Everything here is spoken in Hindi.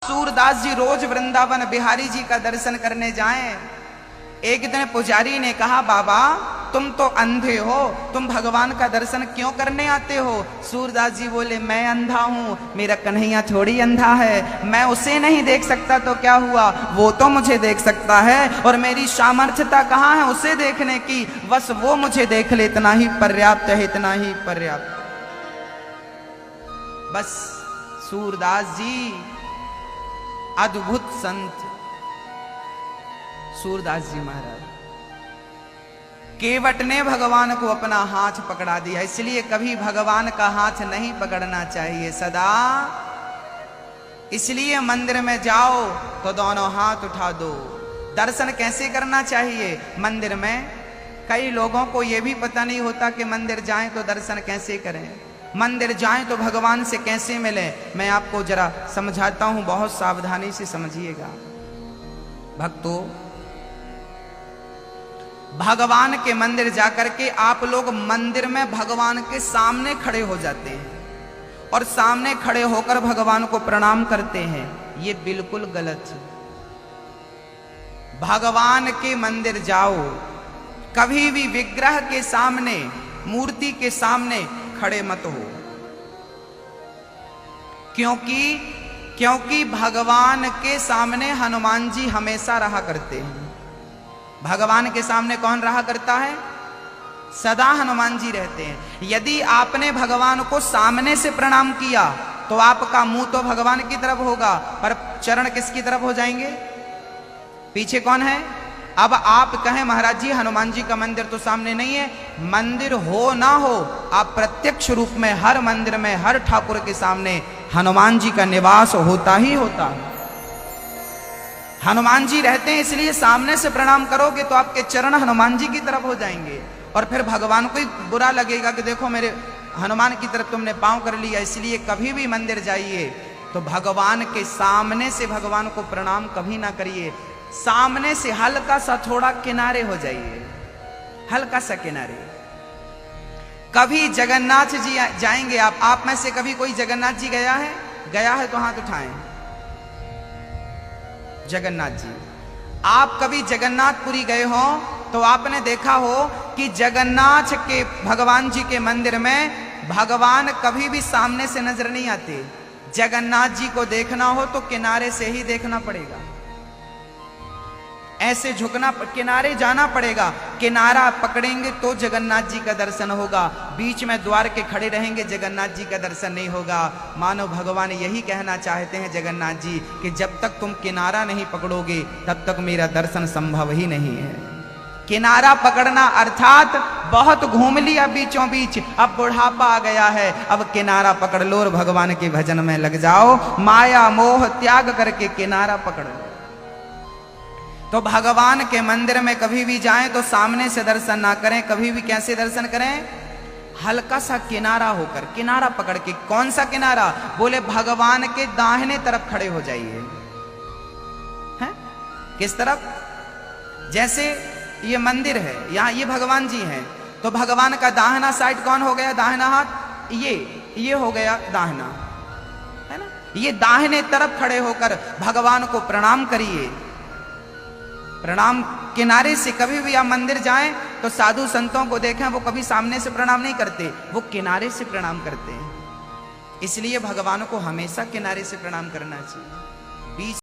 सूरदास जी रोज वृंदावन बिहारी जी का दर्शन करने जाएं। एक दिन पुजारी ने कहा, बाबा तुम तो अंधे हो, तुम भगवान का दर्शन क्यों करने आते हो? सूरदास जी बोले, मैं अंधा हूं, मेरा कन्हैया थोड़ी अंधा है, मैं उसे नहीं देख सकता तो क्या हुआ, वो तो मुझे देख सकता है, और मेरी सामर्थ्यता कहाँ है उसे देखने की, बस वो मुझे देख ले, इतना ही पर्याप्त है, इतना ही पर्याप्त। बस सूरदास जी अद्भुत संत सूरदास जी महाराज, केवट ने भगवान को अपना हाथ पकड़ा दिया। इसलिए कभी भगवान का हाथ नहीं पकड़ना चाहिए सदा। इसलिए मंदिर में जाओ तो दोनों हाथ उठा दो। दर्शन कैसे करना चाहिए? मंदिर में कई लोगों को यह भी पता नहीं होता कि मंदिर जाएं तो दर्शन कैसे करें, मंदिर जाएं तो भगवान से कैसे मिलें। मैं आपको जरा समझाता हूं, बहुत सावधानी से समझिएगा भक्तों। भगवान के मंदिर जाकर के आप लोग मंदिर में भगवान के सामने खड़े हो जाते हैं और सामने खड़े होकर भगवान को प्रणाम करते हैं। ये बिल्कुल गलत है। भगवान के मंदिर जाओ, कभी भी विग्रह के सामने, मूर्ति के सामने खड़े मत हो। क्योंकि भगवान के सामने हनुमान जी हमेशा रहा करते हैं। भगवान के सामने कौन रहा करता है? सदा हनुमान जी रहते हैं। यदि आपने भगवान को सामने से प्रणाम किया तो आपका मुंह तो भगवान की तरफ होगा, पर चरण किसकी तरफ हो जाएंगे? पीछे कौन है? अब आप कहें महाराज जी हनुमान जी का मंदिर तो सामने नहीं है। मंदिर हो ना हो, आप प्रत्यक्ष रूप में हर मंदिर में, हर ठाकुर के सामने हनुमान जी का निवास होता ही होता है। हनुमान जी रहते हैं, इसलिए सामने से प्रणाम करोगे तो आपके चरण हनुमान जी की तरफ हो जाएंगे। और फिर भगवान को ही बुरा लगेगा कि देखो मेरे हनुमान की तरफ तुमने पांव कर लिया। इसलिए कभी भी मंदिर जाइए तो भगवान के सामने से भगवान को प्रणाम कभी ना करिए। सामने से हल्का सा थोड़ा किनारे हो जाइए, हल्का सा किनारे। कभी जगन्नाथ जी जाएंगे आप में से कभी कोई जगन्नाथ जी गया है? गया है तो हाथ उठाएं। जगन्नाथ जी, आप कभी जगन्नाथपुरी गए हो तो आपने देखा हो कि जगन्नाथ के भगवान जी के मंदिर में भगवान कभी भी सामने से नजर नहीं आते। जगन्नाथ जी को देखना हो तो किनारे से ही देखना पड़ेगा, ऐसे झुकना, किनारे जाना पड़ेगा। किनारा पकड़ेंगे तो जगन्नाथ जी का दर्शन होगा। बीच में द्वार के खड़े रहेंगे, जगन्नाथ जी का दर्शन नहीं होगा। मानो भगवान यही कहना चाहते हैं जगन्नाथ जी कि जब तक तुम किनारा नहीं पकड़ोगे तब तक मेरा दर्शन संभव ही नहीं है। किनारा पकड़ना अर्थात बहुत घूम लिया बीचों बीच, अब बुढ़ापा आ गया है, अब किनारा पकड़ लो और भगवान के भजन में लग जाओ। माया मोह त्याग करके किनारा पकड़ लो। तो भगवान के मंदिर में कभी भी जाएं तो सामने से दर्शन ना करें। कभी भी कैसे दर्शन करें? हल्का सा किनारा होकर, किनारा पकड़ के। कौन सा किनारा? बोले भगवान के दाहिने तरफ खड़े हो जाइए। हैं? किस तरफ? जैसे ये मंदिर है, यहां ये भगवान जी हैं, तो भगवान का दाहिना साइड कौन हो गया? दाहिना हाथ ये हो गया दाहिना, है ना? ये दाहिने तरफ खड़े होकर भगवान को प्रणाम करिए। प्रणाम किनारे से। कभी भी आप मंदिर जाएं तो साधु संतों को देखें, वो कभी सामने से प्रणाम नहीं करते, वो किनारे से प्रणाम करते हैं। इसलिए भगवान को हमेशा किनारे से प्रणाम करना चाहिए। बीच